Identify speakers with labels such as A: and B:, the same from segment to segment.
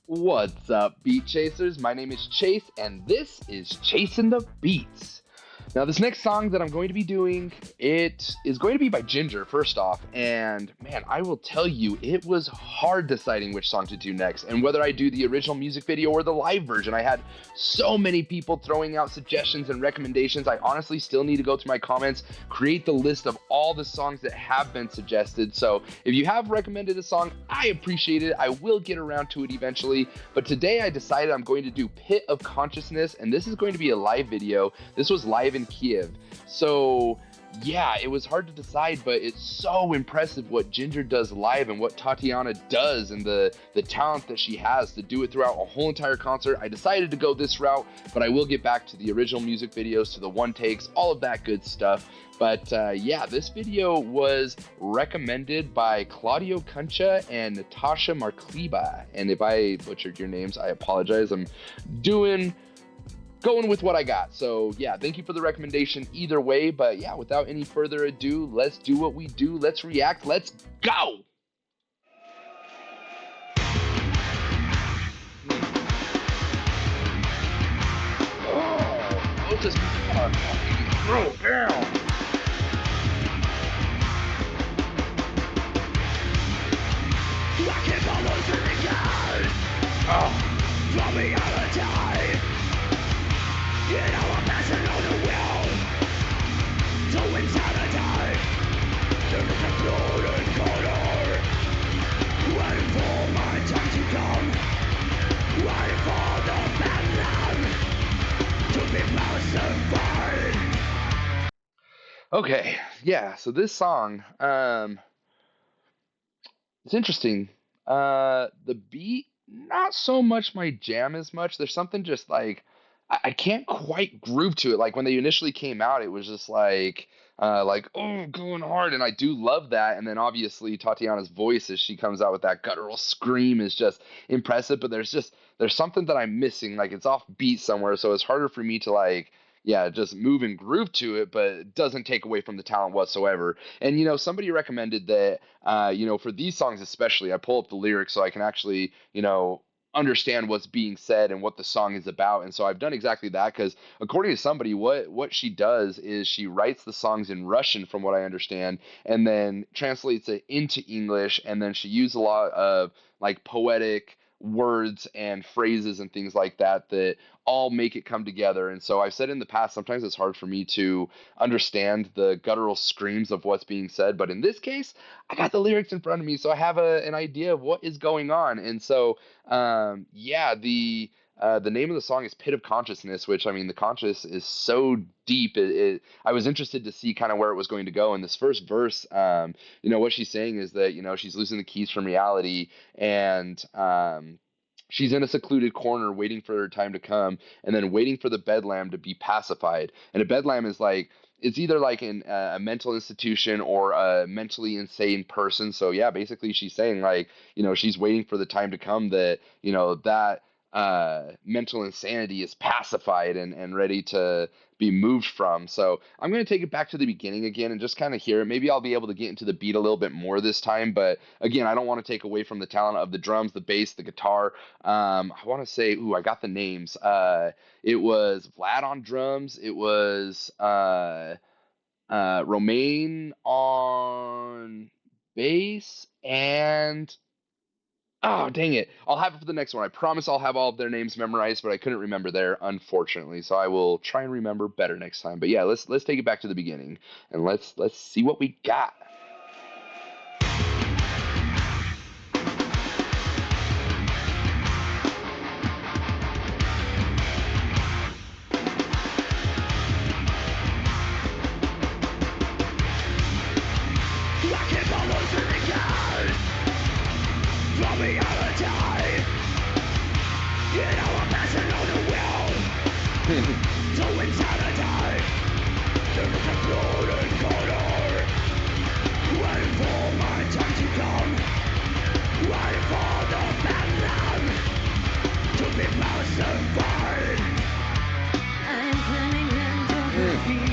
A: What's up, Beat Chasers? My name is Chase, and this is Chasing the Beats. Now, this next song that I'm going to be doing, it is going to be by Jinjer, first off, and man, I will tell you, it was hard deciding which song to do next, and whether I do the original music video or the live version. I had so many people throwing out suggestions and recommendations. I honestly still need to go through my comments, create the list of all the songs that have been suggested. So if you have recommended a song, I appreciate it. I will get around to it eventually, but today I decided I'm going to do Pit of Consciousness, and this is going to be a live video. This was live in Kiev. So yeah, it was hard to decide, but it's so impressive what Jinjer does live and what Tatiana does, and the talent that she has to do it throughout a whole entire concert. I decided to go this route, but I will get back to the original music videos, to the one takes, all of that good stuff. But yeah, this video was recommended by Claudio Concha and Natasha Markliba. And if I butchered your names, I apologize. I'm going with what I got. So yeah, thank you for the recommendation either way. But yeah, without any further ado, let's do what we do. Let's react. Let's go. Oh, let's just throw down. Oh. Draw me out of time. You know I'm passing on the will to insanity. There is a golden corner, waiting for my time to come, waiting for the bedlam to be pacified. Okay, yeah, so this song, it's interesting. The beat, not so much my jam as much. There's something just like I can't quite groove to it. Like when they initially came out, it was just like oh, going hard, and I do love that. And then obviously Tatiana's voice as she comes out with that guttural scream is just impressive. But there's something that I'm missing. Like it's off beat somewhere, so it's harder for me to like yeah, just move and groove to it, but it doesn't take away from the talent whatsoever. And somebody recommended that for these songs especially, I pull up the lyrics so I can actually, understand what's being said and what the song is about. And so I've done exactly that because according to somebody, what she does is she writes the songs in Russian, from what I understand, and then translates it into English, and then she used a lot of like poetic words and phrases and things like that that all make it come together. And so I've said in the past, sometimes it's hard for me to understand the guttural screams of what's being said. But in this case, I got the lyrics in front of me, so I have an idea of what is going on. And so, yeah, the name of the song is Pit of Consciousness, which I mean, the conscious is so deep. I was interested to see kind of where it was going to go. In this first verse, what she's saying is that, she's losing the keys from reality, and she's in a secluded corner waiting for her time to come, and then waiting for the bedlam to be pacified. And a bedlam is like, it's either like in a mental institution or a mentally insane person. So yeah, basically she's saying like, she's waiting for the time to come that, that mental insanity is pacified and ready to be moved from. So I'm going to take it back to the beginning again and just kind of hear it. Maybe I'll be able to get into the beat a little bit more this time. But again, I don't want to take away from the talent of the drums, the bass, the guitar. I want to say, ooh, I got the names. It was Vlad on drums. It was Romaine on bass, and oh, dang it. I'll have it for the next one. I promise I'll have all of their names memorized, but I couldn't remember there, unfortunately. So I will try and remember better next time. But yeah, let's take it back to the beginning and let's see what we got.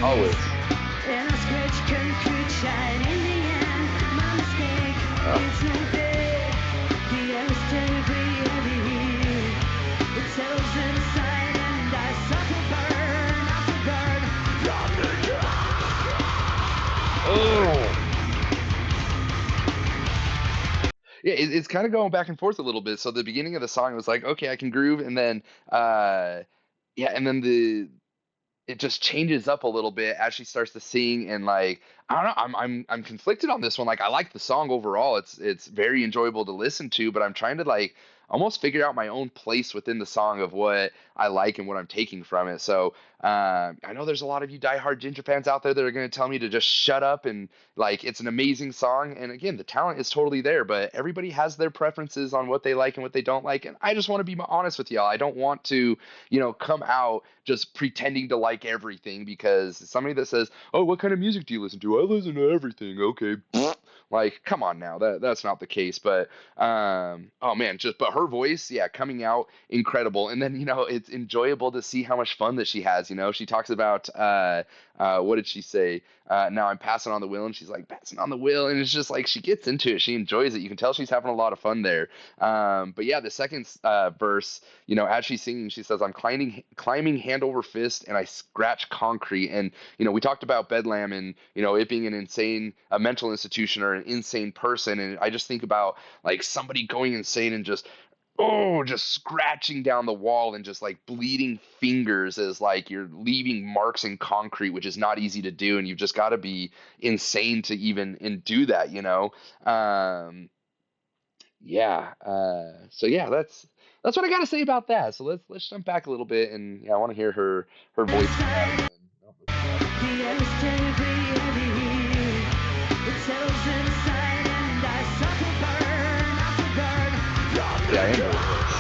A: Always. Yeah, it's kind of going back and forth a little bit. So the beginning of the song was like, okay, I can groove, and then yeah, and then the it just changes up a little bit as she starts to sing, and like I don't know, I'm conflicted on this one. Like I like the song overall. It's very enjoyable to listen to, but I'm trying to like almost figure out my own place within the song of what I like and what I'm taking from it. So I know there's a lot of you diehard Ginger fans out there that are going to tell me to just shut up and like it's an amazing song. And again, the talent is totally there, but everybody has their preferences on what they like and what they don't like. And I just want to be honest with y'all. I don't want to, come out just pretending to like everything because somebody that says, "Oh, what kind of music do you listen to?" I listen to everything. Okay. Like, come on now. That's not the case. But oh man, just but her voice, yeah, coming out incredible. And then, it's enjoyable to see how much fun that she has, She talks about what did she say? Now I'm passing on the wheel, and she's like passing on the wheel, and it's just like she gets into it, she enjoys it. You can tell she's having a lot of fun there. But yeah, the second verse, as she's singing, she says, "I'm climbing hand over fist, and I scratch concrete." And we talked about Bedlam and it being a mental institution or an insane person, and I just think about like somebody going insane and just scratching down the wall and just like bleeding fingers as like you're leaving marks in concrete, which is not easy to do, and you've just got to be insane to even and do that. Yeah. So yeah, that's what I got to say about that. So let's jump back a little bit, and yeah, I want to hear her voice on that again. Oh, let's do that again.
B: The air is terribly heavy. It settles inside and I start to burn, not to burn.
A: Yeah, I am really close.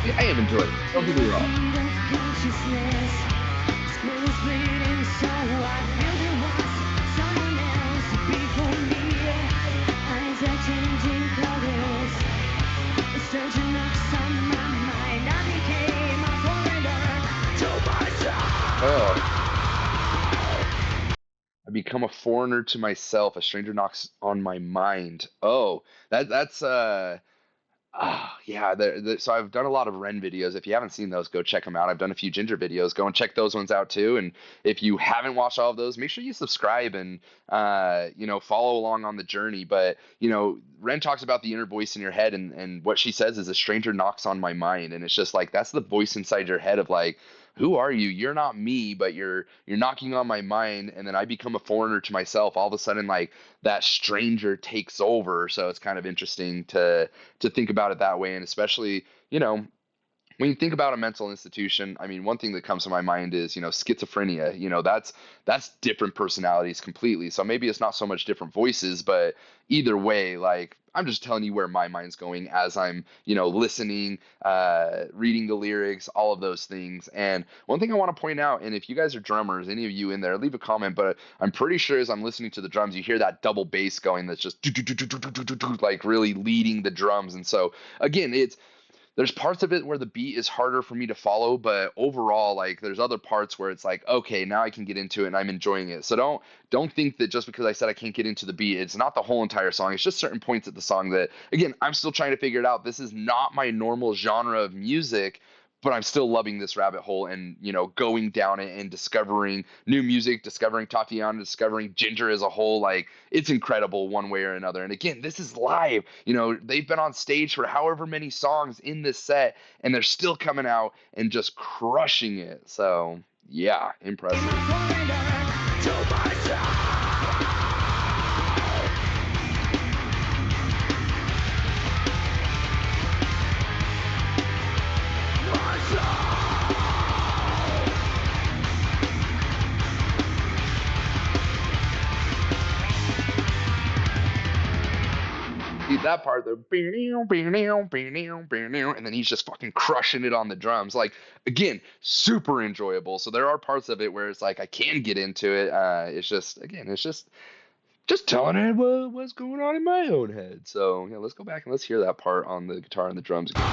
A: Yeah, I am enjoying it. Don't get me wrong. Oh, I become a foreigner to myself. A stranger knocks on my mind. Oh, that's yeah. So I've done a lot of Ren videos. If you haven't seen those, go check them out. I've done a few Ginger videos. Go and check those ones out too. And if you haven't watched all of those, make sure you subscribe and follow along on the journey. But Ren talks about the inner voice in your head, and what she says is a stranger knocks on my mind, and it's just like that's the voice inside your head of like, who are you? You're not me, but you're knocking on my mind, and then I become a foreigner to myself. All of a sudden, like that stranger takes over. So it's kind of interesting to think about it that way, and especially when you think about a mental institution, I mean, one thing that comes to my mind is, schizophrenia. That's different personalities completely. So maybe it's not so much different voices, but either way, like I'm just telling you where my mind's going as I'm, listening, reading the lyrics, all of those things. And one thing I want to point out, and if you guys are drummers, any of you in there, leave a comment. But I'm pretty sure as I'm listening to the drums, you hear that double bass going that's just like really leading the drums. And so again, there's parts of it where the beat is harder for me to follow, but overall, like there's other parts where it's like, okay, now I can get into it and I'm enjoying it. So don't think that just because I said I can't get into the beat, it's not the whole entire song. It's just certain points of the song that, again, I'm still trying to figure it out. This is not my normal genre of music, but I'm still loving this rabbit hole and, going down it and discovering new music, discovering Tatiana, discovering Jinjer as a whole. Like, it's incredible one way or another. And again, this is live. They've been on stage for however many songs in this set, and they're still coming out and just crushing it. So, yeah, impressive. That part, the and then he's just fucking crushing it on the drums. Like again, super enjoyable. So there are parts of it where it's like I can get into it. It's just again, it's just telling it what's going on in my own head. So yeah, let's go back and let's hear that part on the guitar and the drums again.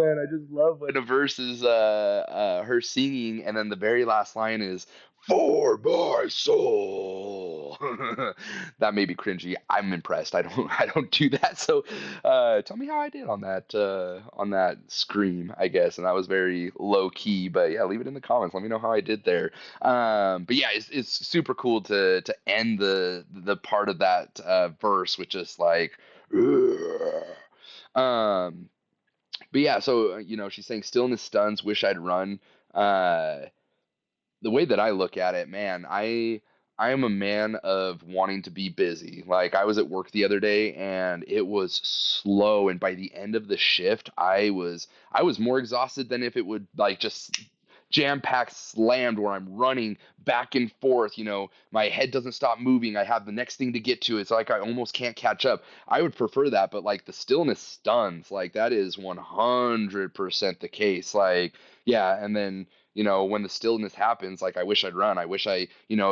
A: man, I just love when a verse is her singing, and then the very last line is "For my soul." That may be cringy. I'm impressed. I don't do that. So, tell me how I did on that scream, I guess. And that was very low key, but yeah, leave it in the comments. Let me know how I did there. But yeah, it's super cool to end the part of that verse with just like. "Ugh." Um, but yeah, so she's saying stillness stuns, wish I'd run. Uh, the way that I look at it, man, I am a man of wanting to be busy. Like I was at work the other day and it was slow, and by the end of the shift, I was more exhausted than if it would like just jam packed slammed where I'm running back and forth. My head doesn't stop moving. I have the next thing to get to. It's like I almost can't catch up. I would prefer that, but like the stillness stuns. Like that is 100% the case. Like, yeah, and then when the stillness happens, like I wish I'd run. I wish I,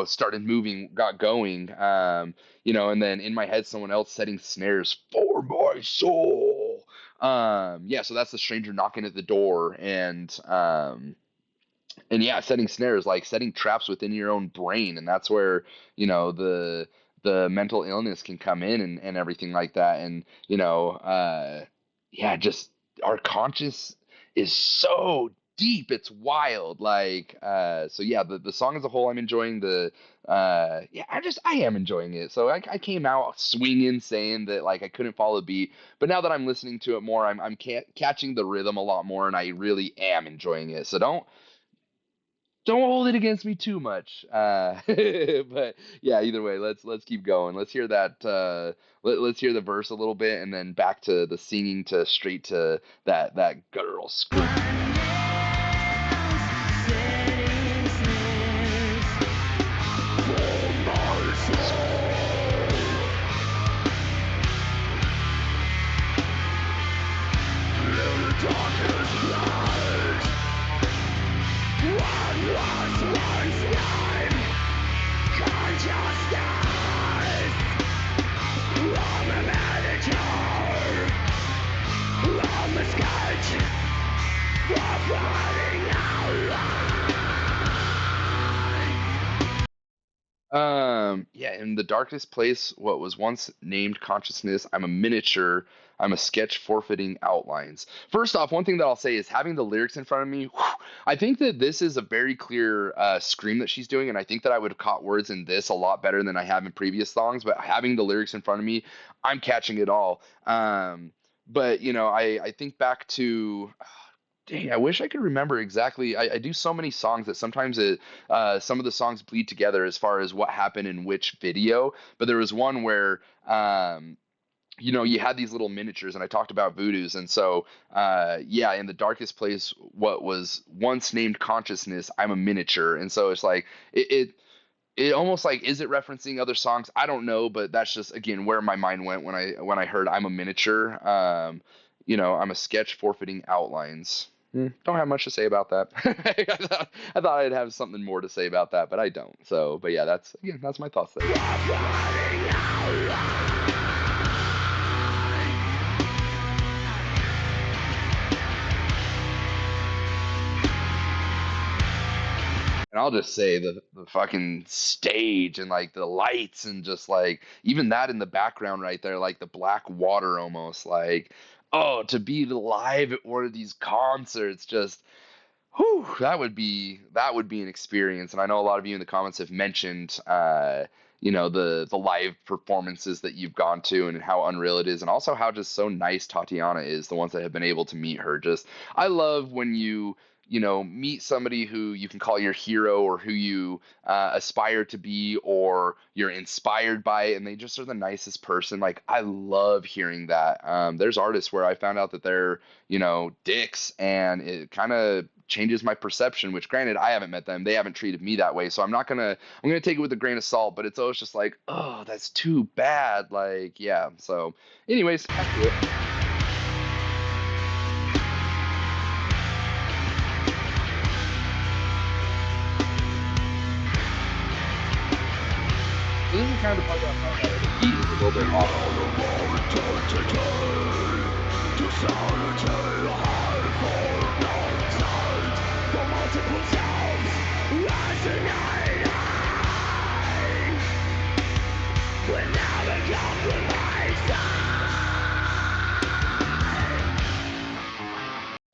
A: started moving, got going. And then in my head, someone else setting snares for my soul. Yeah, so that's the stranger knocking at the door, and yeah, setting snares, like setting traps within your own brain, and that's where the mental illness can come in, and everything like that. And yeah, just our conscious is so deep, it's wild. Like so yeah, the song as a whole, I'm enjoying the yeah, I am enjoying it. So I came out swinging, saying that like I couldn't follow the beat, but now that I'm listening to it more, I'm catching the rhythm a lot more, and I really am enjoying it. So don't hold it against me too much. But yeah, either way, let's keep going. Let's hear that. Let's hear the verse a little bit, and then back to the singing, to straight to that guttural scream. Yeah, in the darkest place, what was once named consciousness, I'm a miniature, I'm a sketch forfeiting outlines. First off, one thing that I'll say is having the lyrics in front of me, whew, I think that this is a very clear scream that she's doing, and I think that I would have caught words in this a lot better than I have in previous songs, but having the lyrics in front of me, I'm catching it all. But, I think back to. Dang, I wish I could remember exactly. I do so many songs that sometimes some of the songs bleed together as far as what happened in which video. But there was one where, you had these little miniatures, and I talked about voodoos. And so, yeah, in the darkest place, what was once named consciousness, I'm a miniature. And so it's like, it almost like, is it referencing other songs? I don't know, but that's just again where my mind went when I heard I'm a miniature. I'm a sketch forfeiting outlines. Don't have much to say about that. I thought I'd have something more to say about that, but I don't. So, but yeah, that's my thoughts there. And I'll just say the fucking stage and like the lights and just like even that in the background right there, like the black water almost like, oh, to be live at one of these concerts, just whew, that would be an experience. And I know a lot of you in the comments have mentioned the live performances that you've gone to and how unreal it is, and also how just so nice Tatiana is, the ones that have been able to meet her. Just I love when meet somebody who you can call your hero, or who you aspire to be, or you're inspired by, and they just are the nicest person. Like I love hearing that. There's artists where I found out that they're dicks, and it kind of changes my perception, which granted I haven't met them, they haven't treated me that way, so I'm gonna take it with a grain of salt, but it's always just like, oh, that's too bad. Like, yeah. So anyways, back to it. So this is kind of the part that I'm talking about. The beat is a little bit off.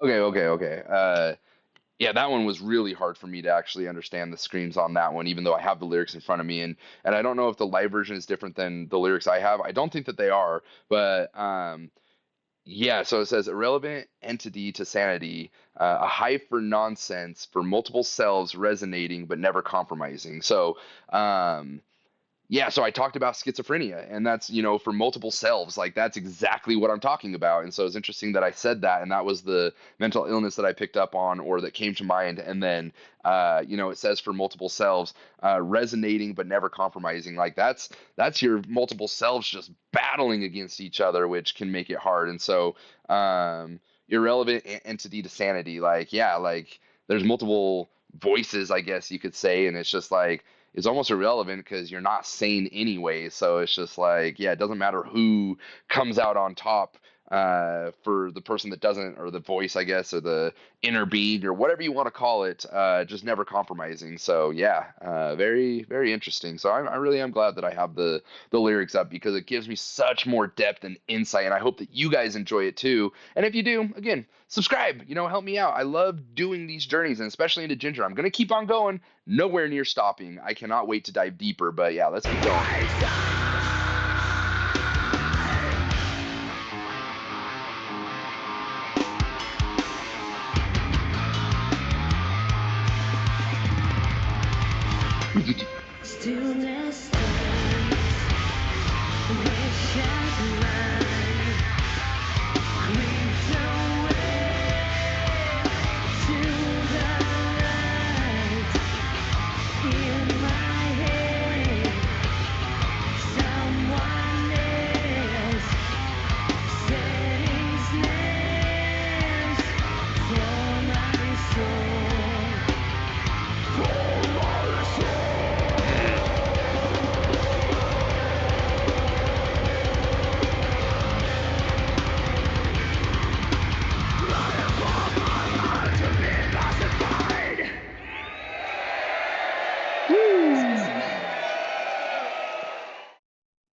A: Okay. Yeah, that one was really hard for me to actually understand the screams on that one, even though I have the lyrics in front of me, and I don't know if the live version is different than the lyrics I have. I don't think that they are, but yeah. So it says irrelevant entity to sanity, a hive for nonsense, for multiple selves resonating but never compromising. So yeah, so I talked about schizophrenia, and that's, for multiple selves, like that's exactly what I'm talking about. And so it's interesting that I said that, and that was the mental illness that I picked up on or that came to mind. And then, it says for multiple selves, resonating but never compromising. Like that's your multiple selves just battling against each other, which can make it hard. And so, irrelevant entity to sanity, like yeah, like there's multiple voices, I guess you could say, and it's just like is almost irrelevant because you're not sane anyway. So it's just like, yeah, it doesn't matter who comes out on top for the person that doesn't, or the voice, I guess, or the inner being, or whatever you want to call it, just never compromising. So yeah, very, very interesting. So I really am glad that I have the lyrics up because it gives me such more depth and insight, and I hope that you guys enjoy it too. And if you do, again, subscribe, help me out. I love doing these journeys, and especially into Jinjer. I'm going to keep on going, nowhere near stopping. I cannot wait to dive deeper, but yeah, let's keep going.
B: Stillness turns, wish and mine creeps away to the light in my head. Someone else setting snares for my soul.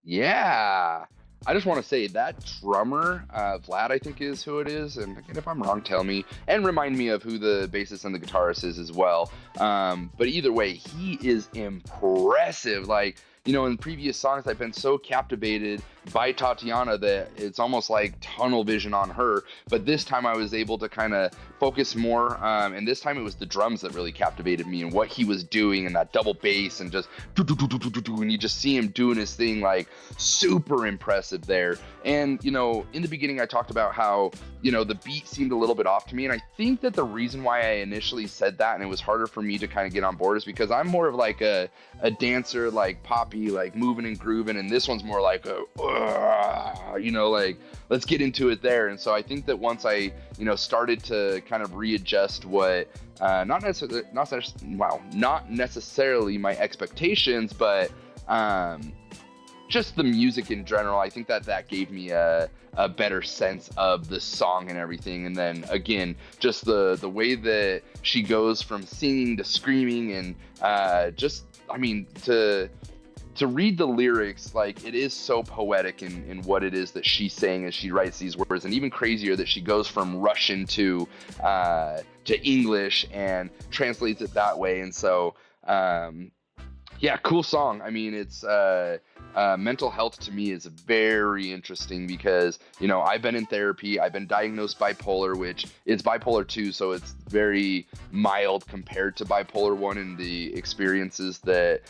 A: Yeah. I just want to say that drummer, Vlad, I think is who it is. And again, if I'm wrong, tell me and remind me of who the bassist and the guitarist is as well. But either way, he is impressive. Like, in previous songs, I've been so captivated by Tatiana that it's almost like tunnel vision on her. But this time I was able to kind of focus more. And this time it was the drums that really captivated me and what he was doing, and that double bass, and just and you just see him doing his thing, like super impressive there. And in the beginning I talked about how the beat seemed a little bit off to me, and I think that the reason why I initially said that and it was harder for me to kind of get on board is because I'm more of like a dancer, like poppy, like moving and grooving, and this one's more like like let's get into it there. And so I think that once I started to kind of readjust what not necessarily my expectations, but just the music in general, I think that gave me a better sense of the song and everything. And then again, just the way that she goes from singing to screaming, and to read the lyrics, like it is so poetic in what it is that she's saying as she writes these words, and even crazier that she goes from Russian to English and translates it that way. And so yeah, cool song. I mean, it's mental health to me is very interesting because I've been in therapy. I've been diagnosed bipolar, which is bipolar 2, so it's very mild compared to bipolar 1 and the experiences that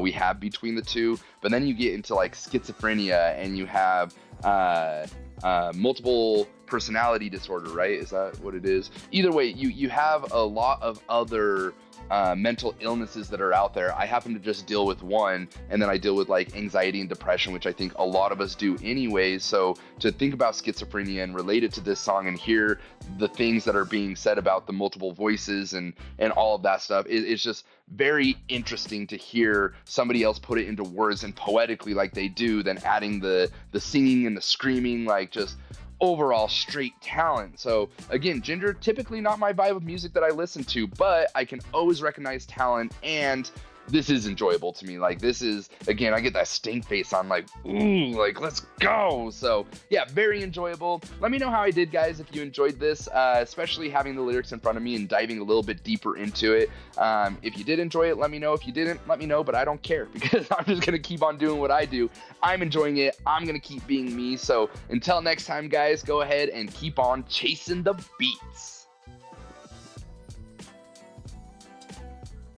A: we have between the two. But then you get into like schizophrenia, and you have multiple personality disorder, right? Is that what it is? Either way, you have a lot of other mental illnesses that are out there. I happen to just deal with one, and then I deal with like anxiety and depression, which I think a lot of us do anyways. So to think about schizophrenia and relate it to this song and hear the things that are being said about the multiple voices and all of that stuff, it's just very interesting to hear somebody else put it into words and poetically like they do, then adding the singing and the screaming, like just overall straight talent. So again, Jinjer, typically not my vibe of music that I listen to, but I can always recognize talent and this is enjoyable to me. Like, this is, again, I get that stink face on, like, ooh, like, let's go. So yeah, very enjoyable. Let me know how I did, guys, if you enjoyed this, especially having the lyrics in front of me and diving a little bit deeper into it. If you did enjoy it, let me know. If you didn't, let me know, but I don't care, because I'm just gonna keep on doing what I do. I'm enjoying it. I'm gonna keep being me. So until next time, guys, go ahead and keep on chasing the beats.